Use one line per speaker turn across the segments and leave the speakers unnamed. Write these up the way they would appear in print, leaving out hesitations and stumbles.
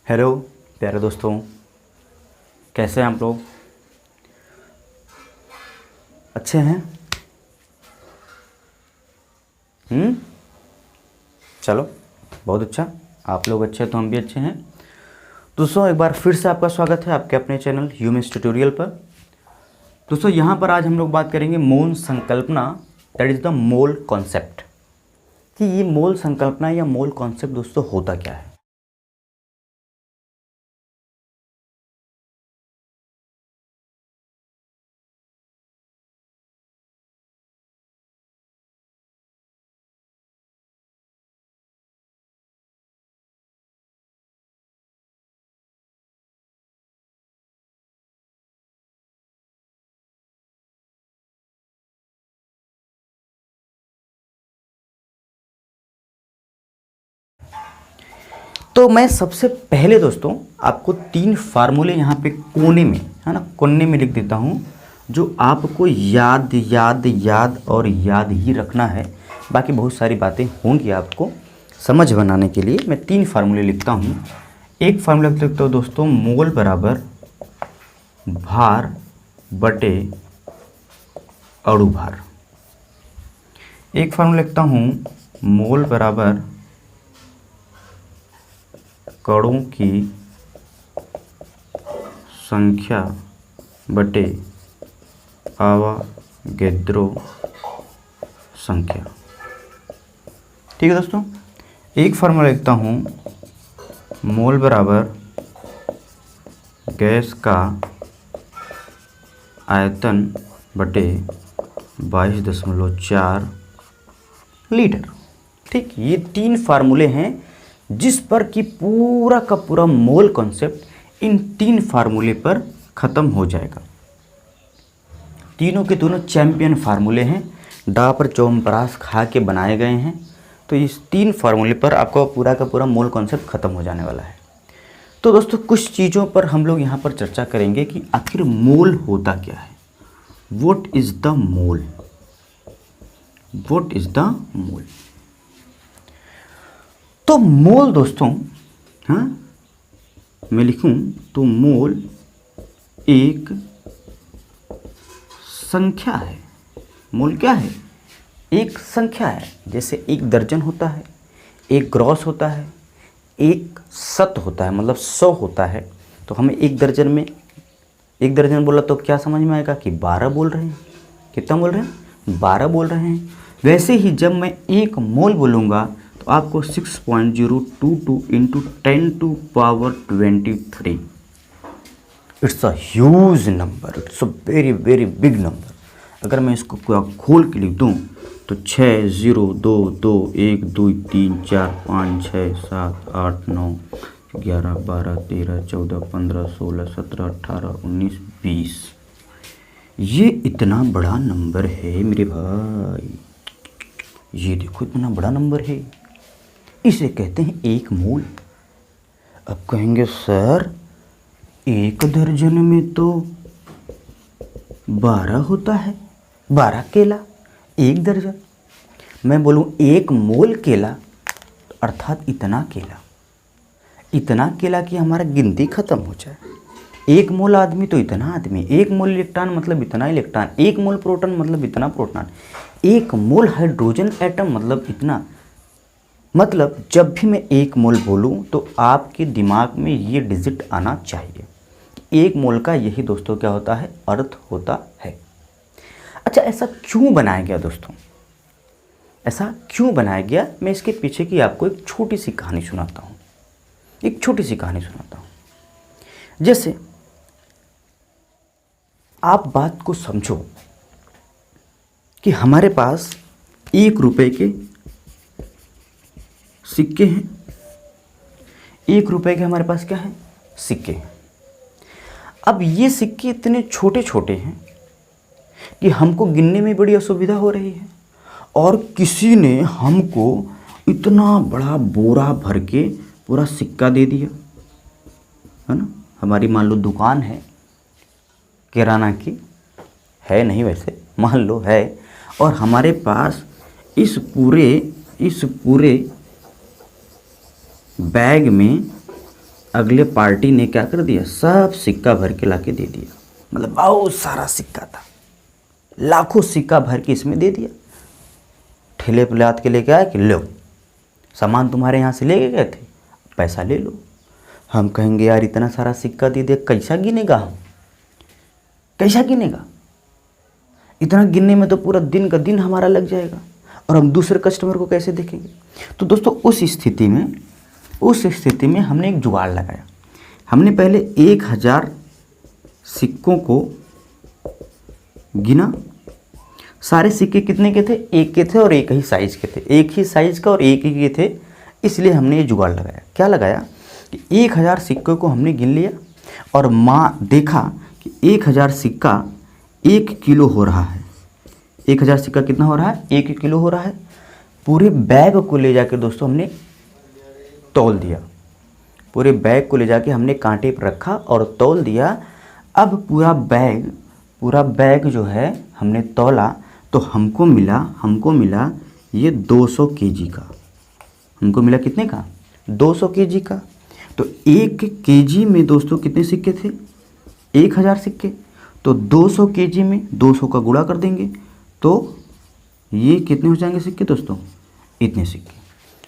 Hello प्यारे दोस्तों, कैसे हैं आप लोग? अच्छे हैं? चलो, बहुत अच्छा। आप लोग अच्छे हैं तो हम भी अच्छे हैं। दोस्तों, एक बार फिर से आपका स्वागत है आपके अपने चैनल ह्यूमन्स ट्यूटोरियल पर। दोस्तों, यहाँ पर आज हम लोग बात करेंगे मौन संकल्पना, that is the mole concept. कि ये मोल संकल्पना या मोल कॉन्सेप्ट दोस्तों होता क्या है। तो मैं सबसे पहले दोस्तों आपको 3 फार्मूले यहाँ पे कोने में, है ना, कोने में लिख देता हूँ, जो आपको याद याद याद और याद ही रखना है। बाकी बहुत सारी बातें होंगी आपको समझ बनाने के लिए। मैं 3 फार्मूले लिखता हूँ। एक फार्मूला लिखता हूँ दोस्तों, मोल बराबर भार बटे अणु भार। एक फार्मूला लिखता हूँ, मोल बराबर कणों की संख्या बटे आवागेद्रो संख्या। ठीक है दोस्तों। एक फार्मूला लिखता हूँ, मोल बराबर गैस का आयतन बटे 22.4 लीटर। ठीक, ये 3 फार्मूले हैं जिस पर कि पूरा का पूरा मोल कॉन्सेप्ट इन 3 फार्मूले पर ख़त्म हो जाएगा। तीनों के दोनों चैंपियन फार्मूले हैं, डा पर च्यवनप्राश खा के बनाए गए हैं। तो इस 3 फार्मूले पर आपका पूरा का पूरा मोल कॉन्सेप्ट ख़त्म हो जाने वाला है। तो दोस्तों, कुछ चीज़ों पर हम लोग यहाँ पर चर्चा करेंगे कि आखिर मोल होता क्या है। What is the mole? What is the mole? तो मोल दोस्तों, हाँ, मैं लिखूं तो मोल एक संख्या है। मोल क्या है? एक संख्या है। जैसे 1 दर्जन होता है, 1 ग्रॉस होता है, 1 शत होता है, मतलब 100 होता है। तो हमें 1 दर्जन में 1 दर्जन बोला तो क्या समझ में आएगा कि 12 बोल रहे हैं। कितना बोल रहे हैं? 12 बोल रहे हैं। वैसे ही जब मैं 1 मोल बोलूँगा तो आपको 6.022 into 10⁻23। It's a huge number, it's a very very big number. अगर मैं इसको पूरा खोल के लिख दूँ तो 6 0 2 2 1 2 3 4 5 6 7 8 9 11 12 13 14 15 16 17 18 19 20। ये इतना बड़ा नंबर है मेरे भाई। ये देखो, इतना बड़ा नंबर है। इसे कहते हैं 1 मोल। अब कहेंगे सर, 1 दर्जन में तो 12 होता है, 12 केला 1 दर्जन। मैं बोलूँ 1 मोल केला अर्थात इतना केला कि हमारा गिनती खत्म हो जाए। 1 मोल आदमी तो इतना आदमी, 1 मोल इलेक्ट्रॉन मतलब इतना इलेक्ट्रॉन, 1 मोल प्रोटॉन मतलब इतना प्रोटॉन, 1 मोल हाइड्रोजन एटम मतलब इतना। मतलब जब भी मैं 1 मोल बोलूँ तो आपके दिमाग में ये डिजिट आना चाहिए। 1 मोल का यही दोस्तों क्या होता है? अर्थ होता है। अच्छा, ऐसा क्यों बनाया गया दोस्तों? ऐसा क्यों बनाया गया? मैं इसके पीछे की आपको एक छोटी सी कहानी सुनाता हूँ। जैसे आप बात को समझो कि हमारे पास 1 रुपए के सिक्के हैं। 1 रुपए के हमारे पास क्या है? सिक्के हैं। अब ये सिक्के इतने छोटे छोटे हैं कि हमको गिनने में बड़ी असुविधा हो रही है, और किसी ने हमको इतना बड़ा बोरा भर के पूरा सिक्का दे दिया, है ना। हमारी मान लो दुकान है किराना की, है नहीं वैसे, मान लो है, और हमारे पास इस पूरे बैग में अगले पार्टी ने क्या कर दिया, सब सिक्का भर के लाके दे दिया। मतलब बहुत सारा सिक्का था, लाखों सिक्का भर के इसमें दे दिया। ठेले पे लाद के लेके आया कि लो सामान तुम्हारे यहाँ से ले गए थे, पैसा ले लो। हम कहेंगे यार इतना सारा सिक्का दे दिया, कैसा गिनेगा हम, कैसा गिनेगा? इतना गिनने में तो पूरा दिन का दिन हमारा लग जाएगा, और हम दूसरे कस्टमर को कैसे देखेंगे? तो दोस्तों उस स्थिति में हमने एक जुगाड़ लगाया। हमने पहले 1000 सिक्कों को गिना। सारे सिक्के कितने के थे? एक के थे और एक ही साइज़ के थे, एक ही साइज़ का और एक ही के थे। इसलिए हमने ये जुगाड़ लगाया। क्या लगाया कि 1000 सिक्कों को हमने गिन लिया और देखा कि 1000 सिक्का 1 किलो हो रहा है। 1000 सिक्का कितना हो रहा है? 1 किलो हो रहा है। पूरे बैग को ले जाकर दोस्तों हमने तौल दिया। पूरे बैग को ले जाके हमने कांटे पर रखा और तौल दिया। अब पूरा बैग जो है हमने तौला तो हमको मिला ये 200 केजी का। हमको मिला कितने का? 200 केजी का। तो 1 केजी में दोस्तों कितने सिक्के थे? 1000 सिक्के। तो 200 केजी में 200 का गुणा कर देंगे तो ये कितने हो जाएंगे सिक्के दोस्तों? इतने सिक्के।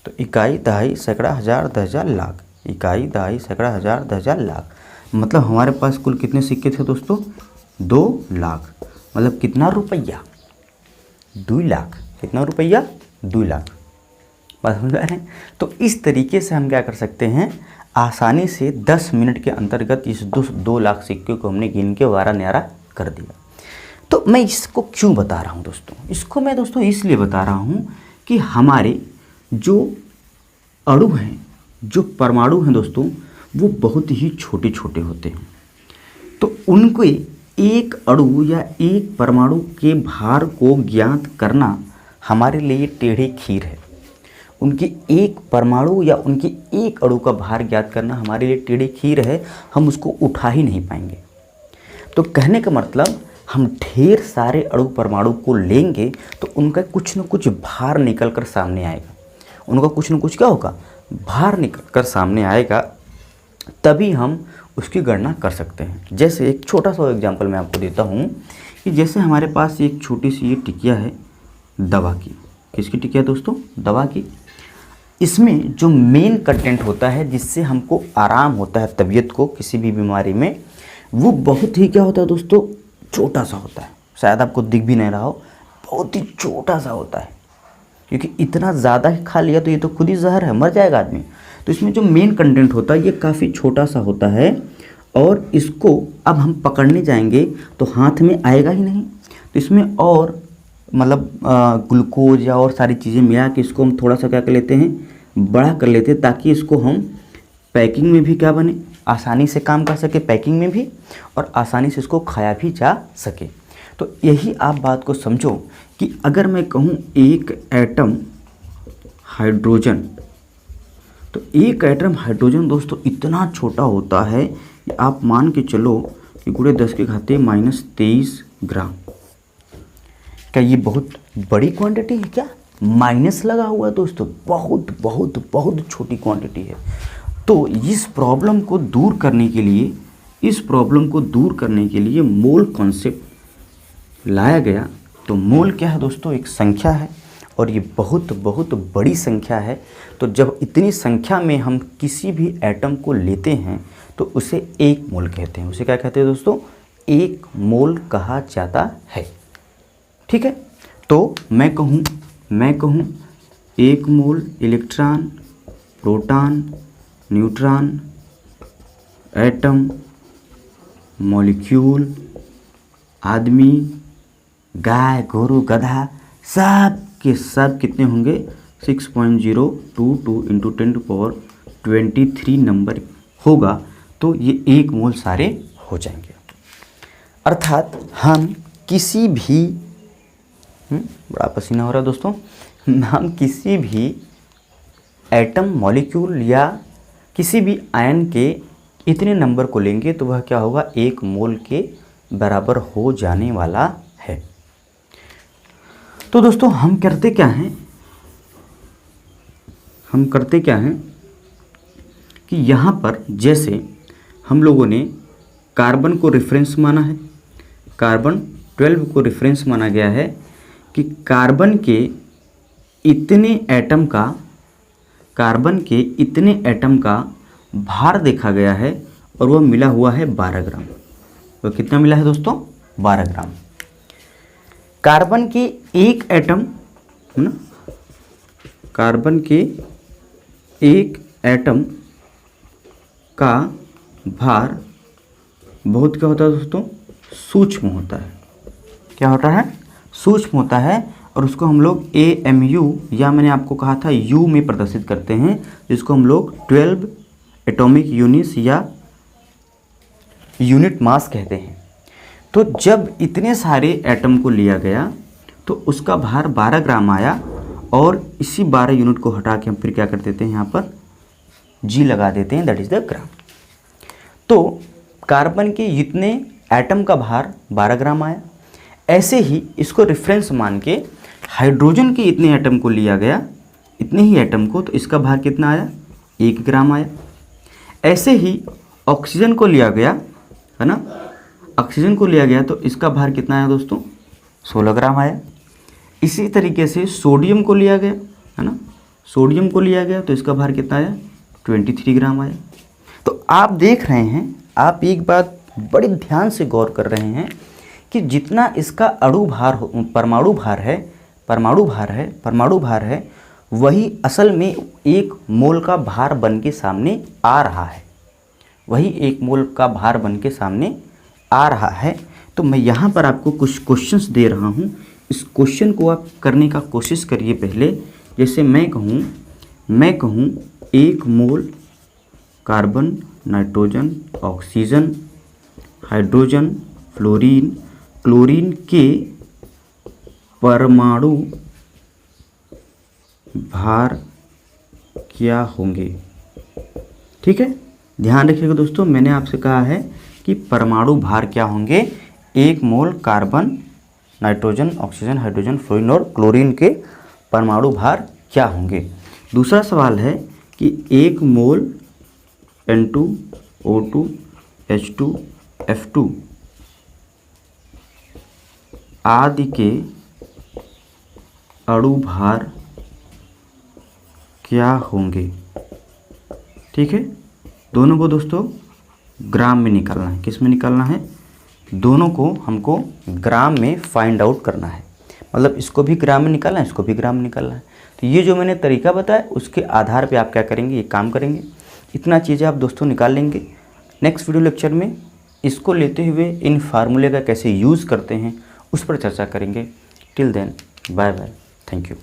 तो इकाई, दहाई, सैकड़ा, हज़ार, 10,000, लाख। इकाई, दहाई, सैकड़ा, हज़ार, 10,000, लाख। मतलब हमारे पास कुल कितने सिक्के थे दोस्तों? 2 लाख। मतलब कितना रुपया? 2 लाख। कितना रुपया? 2 लाख। बात समझ रहे हैं? तो इस तरीके से हम क्या कर सकते हैं, आसानी से 10 मिनट के अंतर्गत इस 2 लाख सिक्के को हमने गिन के वारा न्यारा कर दिया। तो मैं इसको क्यों बता रहा हूँ दोस्तों? इसको मैं दोस्तों इसलिए बता रहा हूँ कि हमारे जो अणु हैं, जो परमाणु हैं दोस्तों, वो बहुत ही छोटे छोटे होते हैं। तो उनको एक अणु या एक परमाणु के भार को ज्ञात करना हमारे लिए टेढ़ी खीर है। उनकी एक परमाणु या उनकी एक अणु का भार ज्ञात करना हमारे लिए टेढ़ी खीर है, हम उसको उठा ही नहीं पाएंगे। तो कहने का मतलब हम ढेर सारे अणु परमाणु को लेंगे तो उनका कुछ न कुछ भार निकल कर सामने आएगा। उनका कुछ न कुछ क्या होगा? भार निकल कर सामने आएगा, तभी हम उसकी गणना कर सकते हैं। जैसे एक छोटा सा एग्जांपल मैं आपको देता हूँ कि जैसे हमारे पास एक छोटी सी ये टिकिया है दवा की। किसकी टिकिया दोस्तों? दवा की। इसमें जो मेन कंटेंट होता है जिससे हमको आराम होता है तबीयत को किसी भी बीमारी में, वो बहुत ही क्या होता है दोस्तों? छोटा सा होता है। शायद आपको दिख भी नहीं रहा हो, बहुत ही छोटा सा होता है, क्योंकि इतना ज़्यादा ही खा लिया तो ये तो खुद ही जहर है, मर जाएगा आदमी। तो इसमें जो मेन कंटेंट होता है ये काफ़ी छोटा सा होता है, और इसको अब हम पकड़ने जाएंगे तो हाथ में आएगा ही नहीं। तो इसमें और मतलब ग्लूकोज या और सारी चीज़ें मिला के इसको हम थोड़ा सा क्या कर लेते हैं, बड़ा कर लेते हैं, ताकि इसको हम पैकिंग में भी क्या बने, आसानी से काम कर सके पैकिंग में भी, और आसानी से इसको खाया भी जा सके। तो यही आप बात को समझो कि अगर मैं कहूँ एक एटम हाइड्रोजन, तो एक एटम हाइड्रोजन दोस्तों इतना छोटा होता है कि आप मान के चलो कि गुणे 10 के घाते -23 ग्राम। क्या ये बहुत बड़ी क्वांटिटी है क्या? माइनस लगा हुआ है दोस्तों, बहुत बहुत बहुत छोटी क्वांटिटी है। तो इस प्रॉब्लम को दूर करने के लिए मोल कॉन्सेप्ट लाया गया। तो मोल क्या है दोस्तों? एक संख्या है, और ये बहुत बहुत बड़ी संख्या है। तो जब इतनी संख्या में हम किसी भी एटम को लेते हैं तो उसे एक मोल कहते हैं। उसे क्या कहते हैं दोस्तों? एक मोल कहा जाता है। ठीक है? तो मैं कहूँ 1 मोल electron, proton, neutron, atom, molecule, आदमी, गाय, गोरू, गधा, सब के सब कितने होंगे? 6.022 × 10⁻23 नंबर होगा। तो ये 1 मोल सारे हो जाएंगे। अर्थात हम किसी भी बड़ा पसीना हो रहा है दोस्तों, हम किसी भी एटम, मॉलिक्यूल या किसी भी आयन के इतने नंबर को लेंगे तो वह क्या होगा? 1 मोल के बराबर हो जाने वाला है। तो दोस्तों हम करते क्या हैं कि कि यहाँ पर जैसे हम लोगों ने कार्बन को रेफरेंस माना है, कार्बन 12 को रेफरेंस माना गया है कि कार्बन के इतने एटम का भार देखा गया है और वह मिला हुआ है 12 ग्राम। तो कितना मिला है दोस्तों? 12 ग्राम। कार्बन के एक एटम है ना, कार्बन के एक एटम का भार बहुत क्या होता है दोस्तों? सूक्ष्म होता है। क्या होता है? सूक्ष्म होता है और उसको हम लोग AMU या मैंने आपको कहा था U में प्रदर्शित करते हैं, जिसको हम लोग 12 एटॉमिक यूनिट्स या यूनिट मास कहते हैं। तो जब इतने सारे एटम को लिया गया तो उसका भार 12 ग्राम आया और इसी 12 यूनिट को हटा के हम फिर क्या कर देते हैं, यहाँ पर G लगा देते हैं, दैट इज द ग्राम। तो कार्बन के इतने एटम का भार 12 ग्राम आया। ऐसे ही इसको रेफरेंस मान के हाइड्रोजन के इतने एटम को लिया गया, इतने ही एटम को, तो इसका भार कितना आया? 1 ग्राम आया। ऐसे ही ऑक्सीजन को लिया गया है ना, ऑक्सीजन को लिया गया तो इसका भार कितना आया दोस्तों? 16 ग्राम आया। इसी तरीके से सोडियम को लिया गया है ना, सोडियम को लिया गया तो इसका भार कितना आया? 23 ग्राम आया। तो आप देख रहे हैं, आप एक बात बड़े ध्यान से गौर कर रहे हैं कि जितना इसका अणु भार परमाणु भार है वही असल में 1 मोल का भार बन के सामने आ रहा है, वही 1 मोल का भार बन के सामने आ रहा है। तो मैं यहाँ पर आपको कुछ क्वेश्चंस दे रहा हूँ, इस क्वेश्चन को आप करने का कोशिश करिए पहले। जैसे मैं कहूँ 1 mole carbon, nitrogen, oxygen, hydrogen, fluorine, chlorine के परमाणु भार क्या होंगे? ठीक है, ध्यान रखिएगा दोस्तों, मैंने आपसे कहा है कि परमाणु भार क्या होंगे। 1 mole carbon, nitrogen, oxygen, hydrogen, fluorine और क्लोरीन के परमाणु भार क्या होंगे। दूसरा सवाल है कि 1 मोल N2O2 H2 F2 आदि के अणु भार क्या होंगे। ठीक है, दोनों को दोस्तों ग्राम में निकालना है। किस में निकालना है? दोनों को हमको ग्राम में फाइंड आउट करना है। मतलब इसको भी ग्राम में निकालना है, इसको भी ग्राम में निकालना है। तो ये जो मैंने तरीका बताया उसके आधार पे आप क्या करेंगे, ये काम करेंगे। इतना चीज़ें आप दोस्तों निकाल लेंगे। नेक्स्ट वीडियो लेक्चर में इसको लेते हुए इन फार्मूले का कैसे यूज़ करते हैं उस पर चर्चा करेंगे। Till then bye bye, thank you.